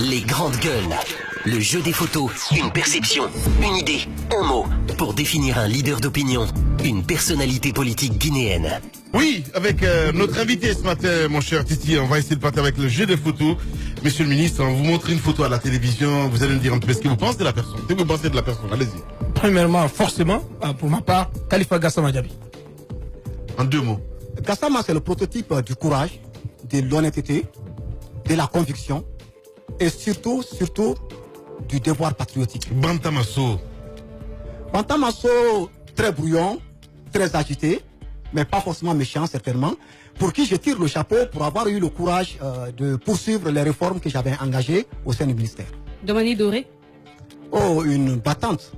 Les grandes gueules. Le jeu des photos, une perception, une idée, un mot, pour définir un leader d'opinion, une personnalité politique guinéenne. Oui, avec notre invité ce matin, mon cher Titi, on va essayer de partir avec le jeu des photos. Monsieur le ministre, on vous montre une photo à la télévision, vous allez nous dire un peu ce que vous pensez de la personne. Qu'est-ce que vous pensez de la personne? Allez-y. Premièrement, forcément, pour ma part, Khalifa Gassama Diaby. En deux mots. Gassama, c'est le prototype du courage, de l'honnêteté, de la conviction et surtout du devoir patriotique. Bantamasso. Bantamasso, très brouillon, très agité, mais pas forcément méchant certainement, pour qui je tire le chapeau pour avoir eu le courage de poursuivre les réformes que j'avais engagées au sein du ministère. Domani Doré. Oh, une battante,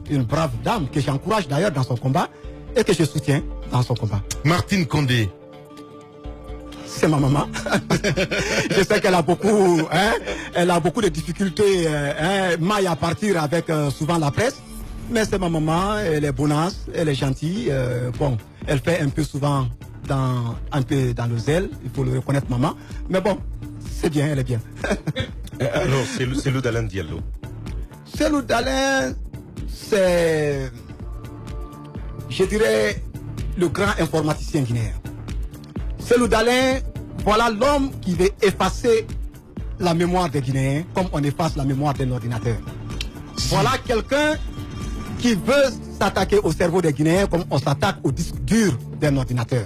une brave dame que j'encourage d'ailleurs dans son combat et que je soutiens dans son combat. Martine Condé. C'est ma maman. Je sais qu'elle a beaucoup, elle a beaucoup de difficultés, maille à partir avec souvent la presse. Mais c'est ma maman, elle est bonasse, elle est gentille. Bon, elle fait un peu souvent dans le zèle, il faut le reconnaître maman. Mais bon, c'est bien, elle est bien. Alors, c'est Cellou Dalein Diallo. Cellou Dalein, c'est, je dirais, le grand informaticien guinéen. Cellou Dalein, voilà l'homme qui veut effacer la mémoire des Guinéens comme on efface la mémoire d'un ordinateur. Voilà quelqu'un qui veut s'attaquer au cerveau des Guinéens comme on s'attaque au disque dur d'un ordinateur.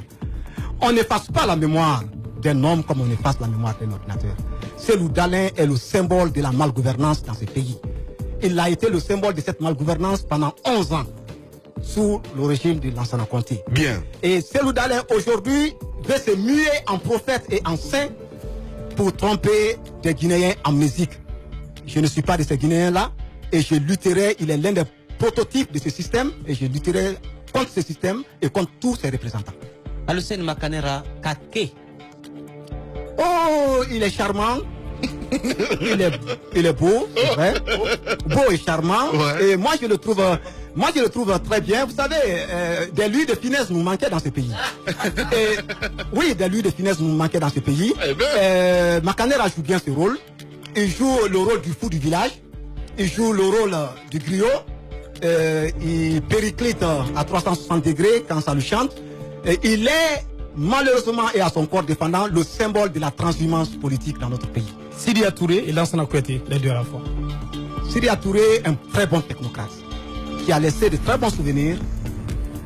On n'efface pas la mémoire d'un homme comme on efface la mémoire d'un ordinateur. Cellou Dalein est le symbole de la malgouvernance dans ce pays. Il a été le symbole de cette malgouvernance pendant 11 ans sous le régime de Lansana Conté. Bien. Et Cellou Dalein aujourd'hui veut se muer en prophète et en saint pour tromper des Guinéens en musique. Je ne suis pas de ces Guinéens-là et je lutterai, il est l'un des prototypes de ce système et je lutterai contre ce système et contre tous ses représentants. Alucene Makanera Kake. Oh, il est charmant. il est beau, c'est vrai. Beau et charmant. Ouais. Et moi je le trouve très bien. Vous savez, des lieux de finesse nous manquaient dans ce pays. Et, oui, des lieux de finesse nous manquaient dans ce pays. Makanera joue bien ce rôle. Il joue le rôle du fou du village. Il joue le rôle du griot. Il périclite à 360 degrés quand ça le chante. Et il est malheureusement et à son corps défendant le symbole de la transhumance politique dans notre pays. Sidia Touré et Lansana Kouyaté, les deux à la fois. Sidia Touré, un très bon technocrate qui a laissé de très bons souvenirs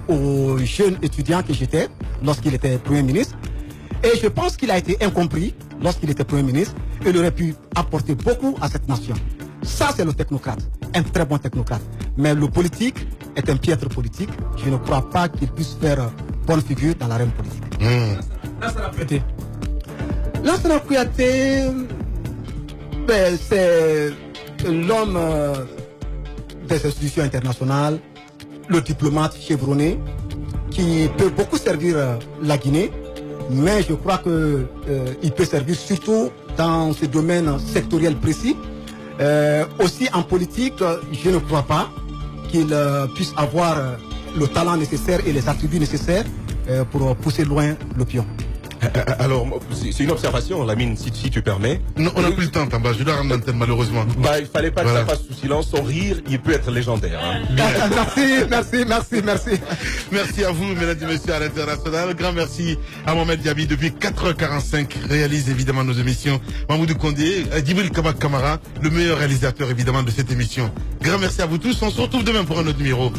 aux jeunes étudiants que j'étais lorsqu'il était Premier ministre. Et je pense qu'il a été incompris lorsqu'il était Premier ministre. Il aurait pu apporter beaucoup à cette nation. Ça, c'est le technocrate, un très bon technocrate. Mais le politique est un piètre politique. Je ne crois pas qu'il puisse faire bonne figure dans l'arène politique. Lansana Kouyaté. Lansana Kouyaté, ben, c'est l'homme des institutions internationales, le diplomate chevronné, qui peut beaucoup servir la Guinée, mais je crois qu'il peut servir surtout dans ce domaine sectoriel précis. Aussi en politique, je ne crois pas qu'il puisse avoir le talent nécessaire et les attributs nécessaires pour pousser loin l'opium. Alors, c'est une observation, Lamine, si tu permets. Non, on n'a plus le temps, Tamba. Je dois rendre l'antenne, malheureusement. Bah, il fallait pas que ça passe sous silence. Son rire, il peut être légendaire. Hein. Merci. Merci à vous, mesdames et messieurs, à l'international. Grand merci à Mohamed Diaby. Depuis 4h45, réalise évidemment nos émissions. Mahmoudou Kondé, Djibril Kabak Kamara, le meilleur réalisateur évidemment de cette émission. Grand merci à vous tous. On se retrouve demain pour un autre numéro.